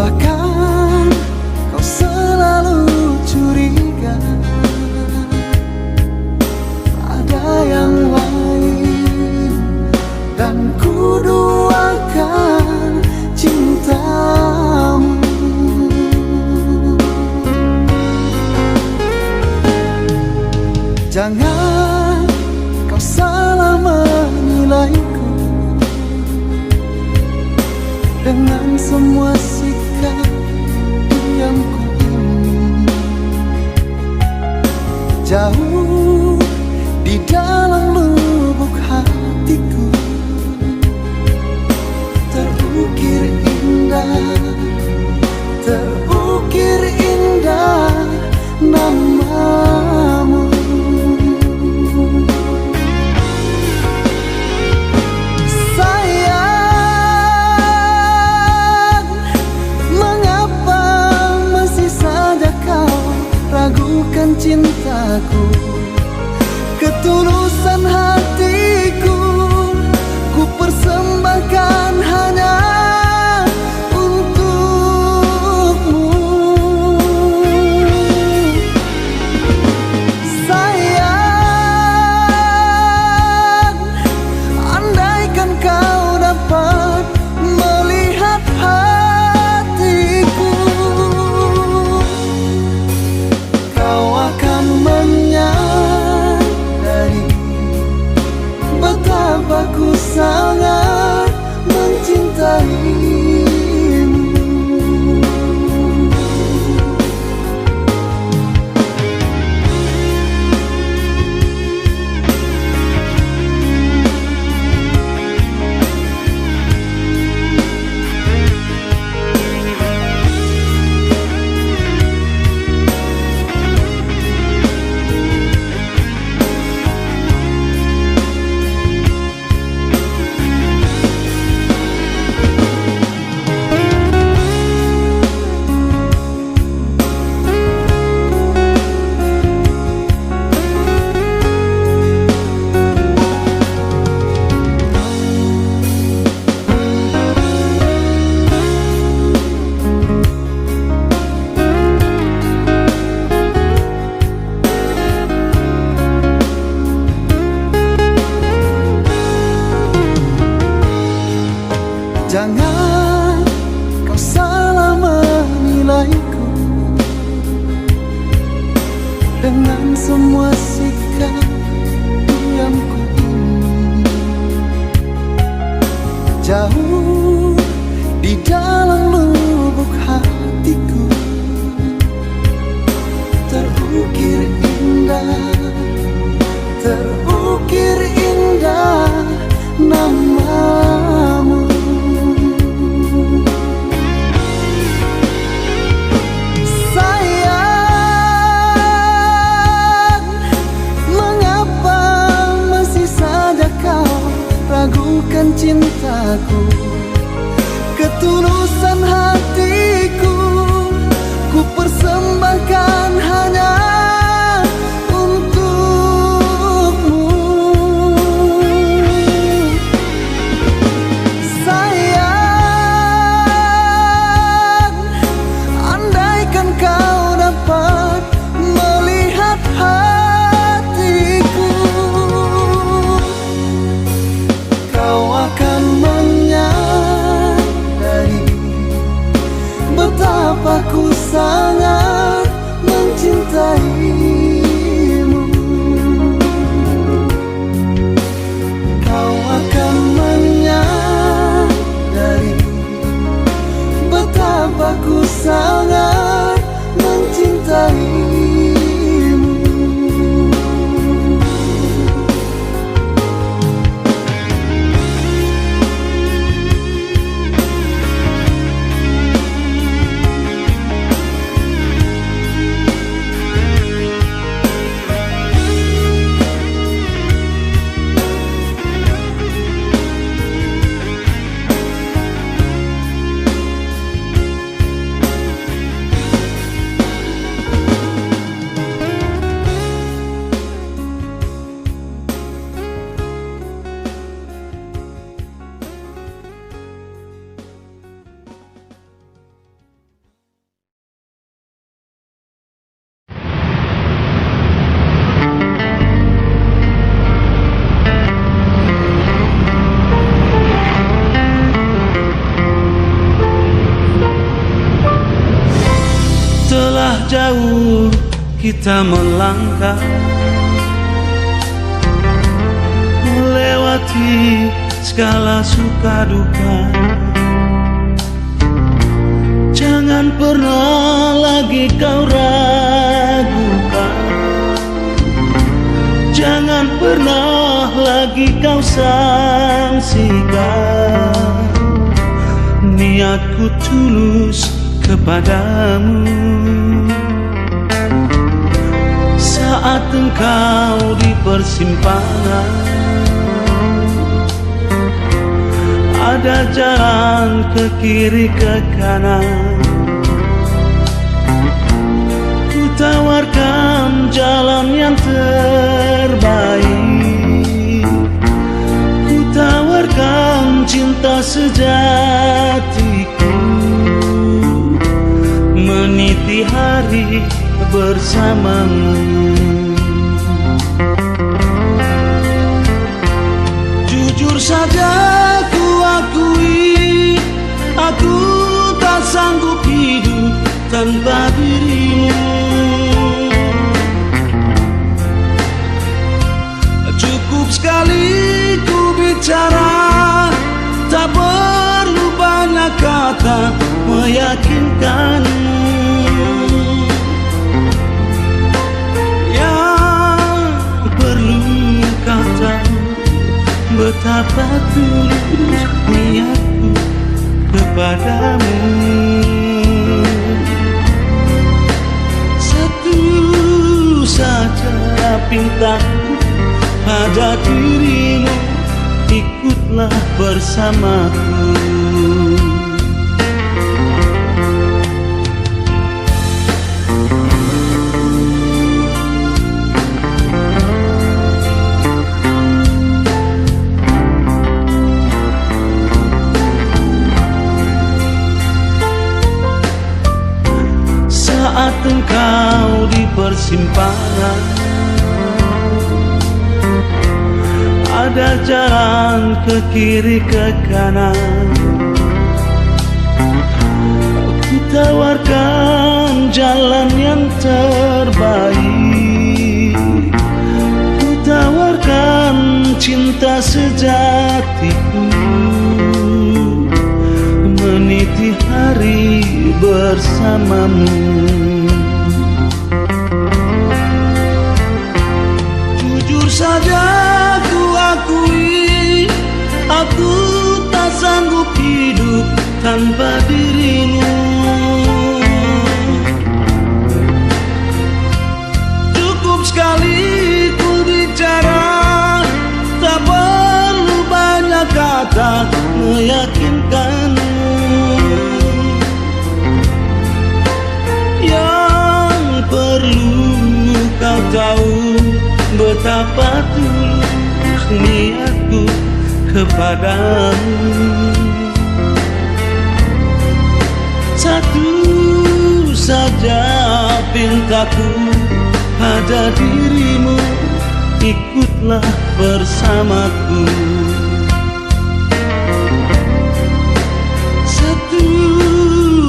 Bahkan kau selalu curiga ada yang lain, dan ku duakan cintamu. Jangan kau salah menilaiku dengan semua sikap diamku ini. Jauh di dalam lubuk hatiku terukir indah namamu. Sayang, mengapa masih saja kau ragukan cintaku? Ketulusan hatiku ku persembahkan hanya untukmu. Sayang, andaikan kau dapat melihat hatiku, kau akan menyadari betapa ku sangat mencintaimu. Jangan kau salah menilaiku dengan semua sikap diamku ini. Jauh di dalam lubuk hatiku terukir indah namamu. Ragukan cintaku, ketulusan hatiku ku persembahkan hanya untukmu. Sayang, andaikan kau dapat melihat hatiku, kau akan menyadari betapa ku sangat mencintaimu. Kau akan menyadari betapa ku sangat mencintaimu. Sudah jauh kita melangkah, melewati segala suka duka. Jangan pernah lagi kau ragukan, jangan pernah lagi kau sangsikan. Niatku tulus kepadamu. Saat engkau di persimpangan, ada jalan ke kiri ke kanan, ku tawarkan jalan yang terbaik, ku tawarkan cinta sejatiku, meniti hari bersamamu. Jujur saja ku akui, aku tak sanggup hidup tanpa dirimu. Cukup sekali ku bicara, tak perlu banyak kata meyakinkanmu. Betapa tulus niatku kepadamu. Satu saja pintaku pada dirimu, ikutlah bersamaku. Saat engkau di persimpangan, ada jalan ke kiri ke kanan, ku tawarkan jalan yang terbaik, ku tawarkan cinta sejatiku, meniti hari bersamamu. Jujur saja ku akui, aku tak sanggup hidup tanpa dirimu. Cukup sekali ku bicara, tak perlu banyak kata meyakinkanmu. Kau tahu betapa tulus niatku kepadamu. Satu saja pintaku pada dirimu, ikutlah bersamaku. Satu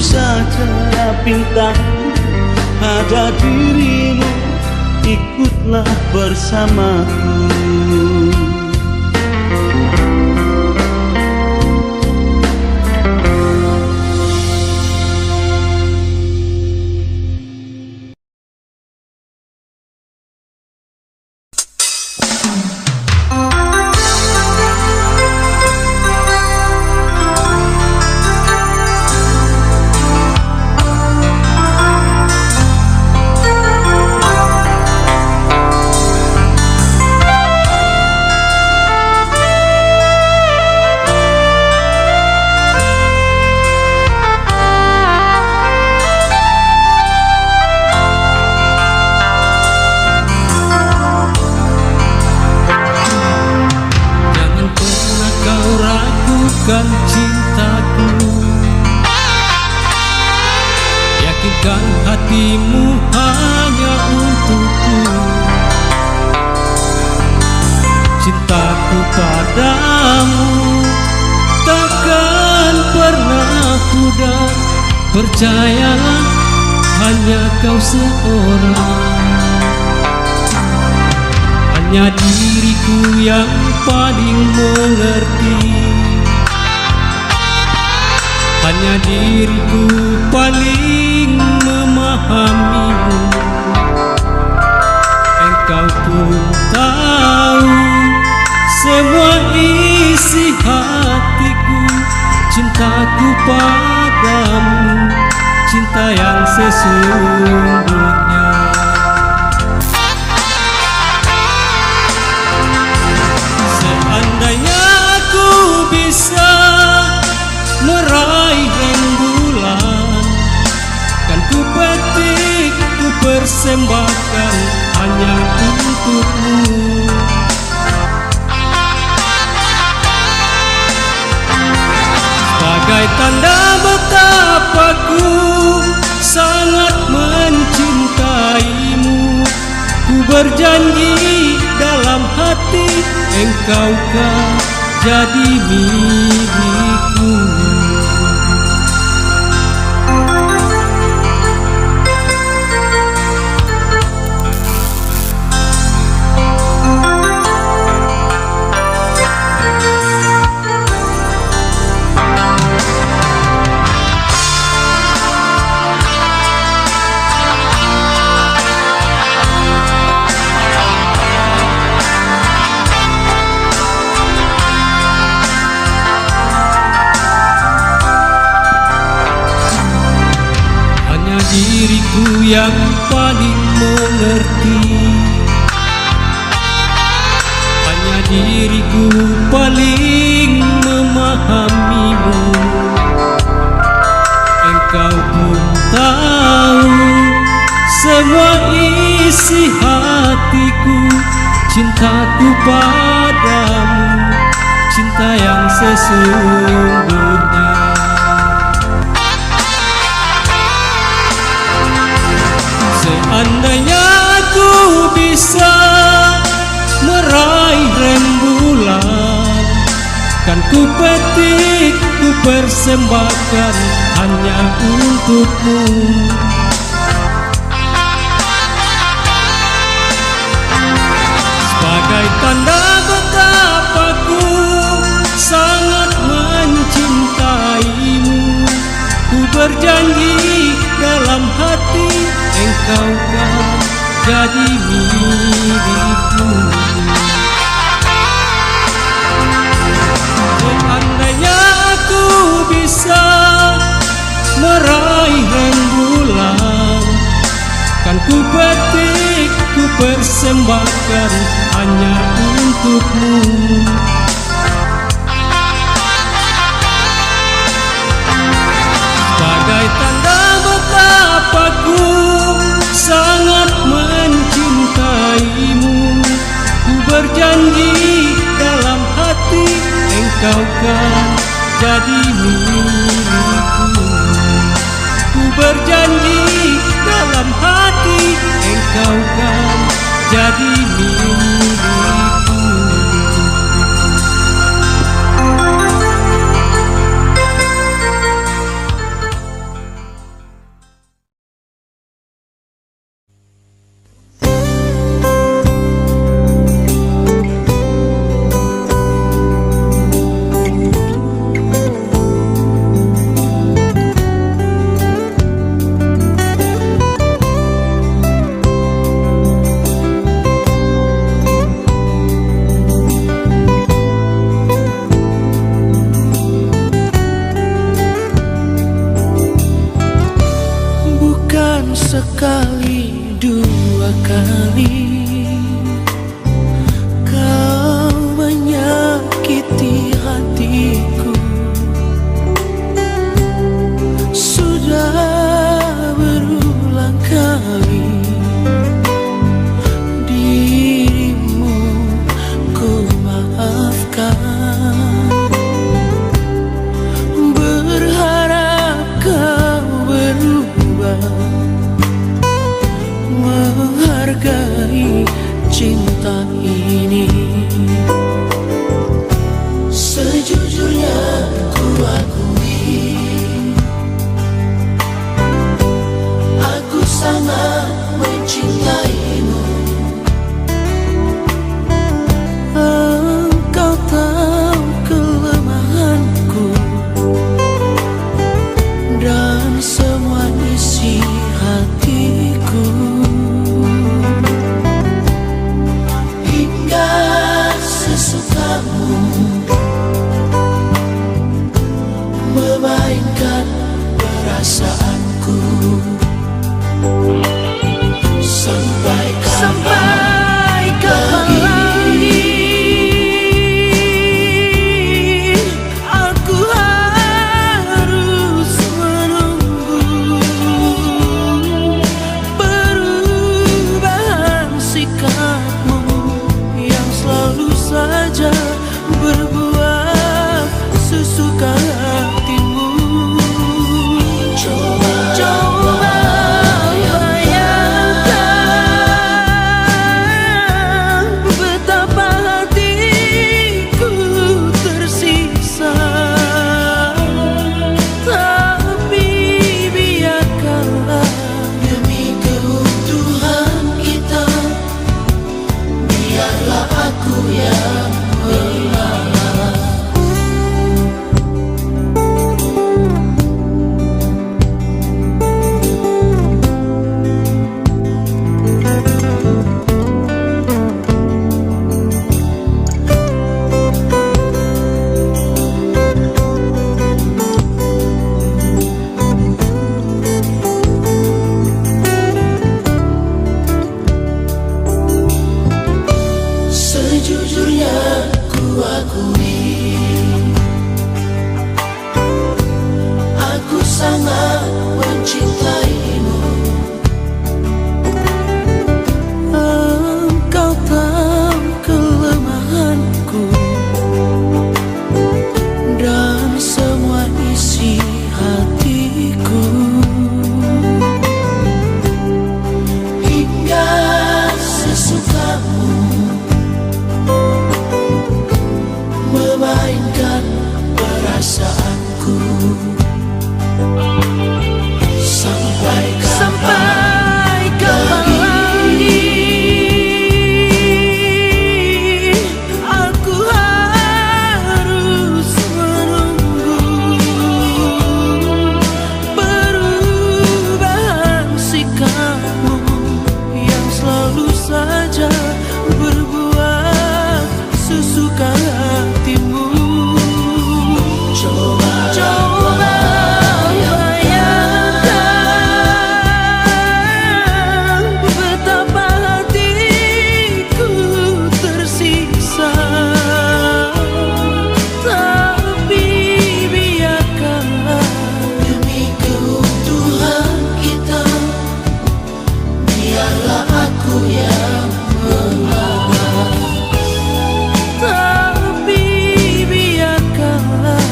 saja pintaku pada dirimu, ikutlah bersamaku. Cintaku, yakinkan hatimu hanya untukku. Cintaku padamu takkan pernah pudar. Percayalah hanya kau seorang. Hanya diriku yang paling mengerti, hanya diriku paling memahamimu. Engkau pun tahu semua isi hatiku, cintaku padamu, cinta yang sesungguhnya. Seandainya aku bisa meraih rembulan, kan ku petik, ku persembahkan hanya untukmu. Sebagai tanda betapa ku sangat mencintaimu, ku berjanji dalam hati engkau kan jadi milikku. Diriku yang paling mengerti, hanya diriku paling memahamimu. Engkau pun tahu semua isi hatiku, cintaku padamu, cinta yang sesungguhnya. Seandainya aku bisa meraih rembulan, kan ku petik, ku persembahkan hanya untukmu. Sebagai tanda betapa ku sangat mencintaimu, ku berjanji dalam hati engkau kan jadi milikku. Seandainya aku bisa meraih rembulan, kan ku petik, ku persembahkan hanya untukmu. Sebagai tanda betapa ku sangat mencintaimu, ku berjanji dalam hati engkau kan jadi milikku. Ku berjanji dalam hati engkau kan jadi milikku. Sekali dua kali kau menyakiti hatiku, sudah berulang kali dirimu ku maafkan, berharap kau berubah, menghargai sangat mencintaimu. Engkau tahu kelemahanku dan semua isi hatiku. Hingga sesukamu memainkan perasaanku. Sampai kapan lagi aku harus menunggu perubahan sikapmu yang selalu saja berbuat sesuka hatimu. Coba bayangkan betapa hatiku tersiksa. Tapi biarkanlah demi keutuhan kita, biarlah aku yang mengalah. Tapi biarkanlah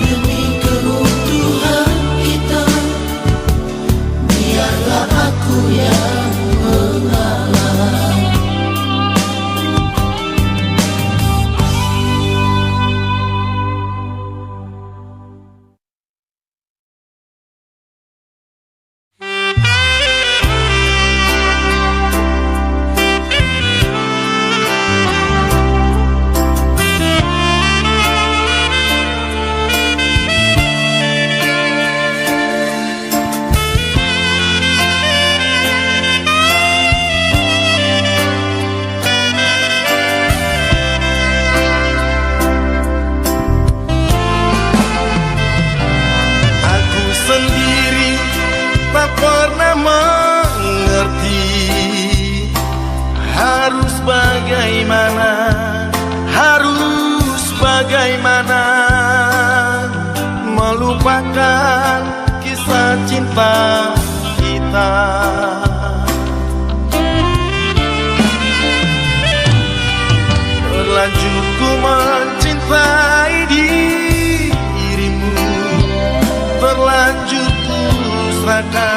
demi keutuhan kita, biarlah aku yang mengalah. Aku sendiri tak pernah mengerti harus bagaimana melupakan kisah cinta kita. Terlanjur ku mencintai dirimu, terlanjur ku serahkan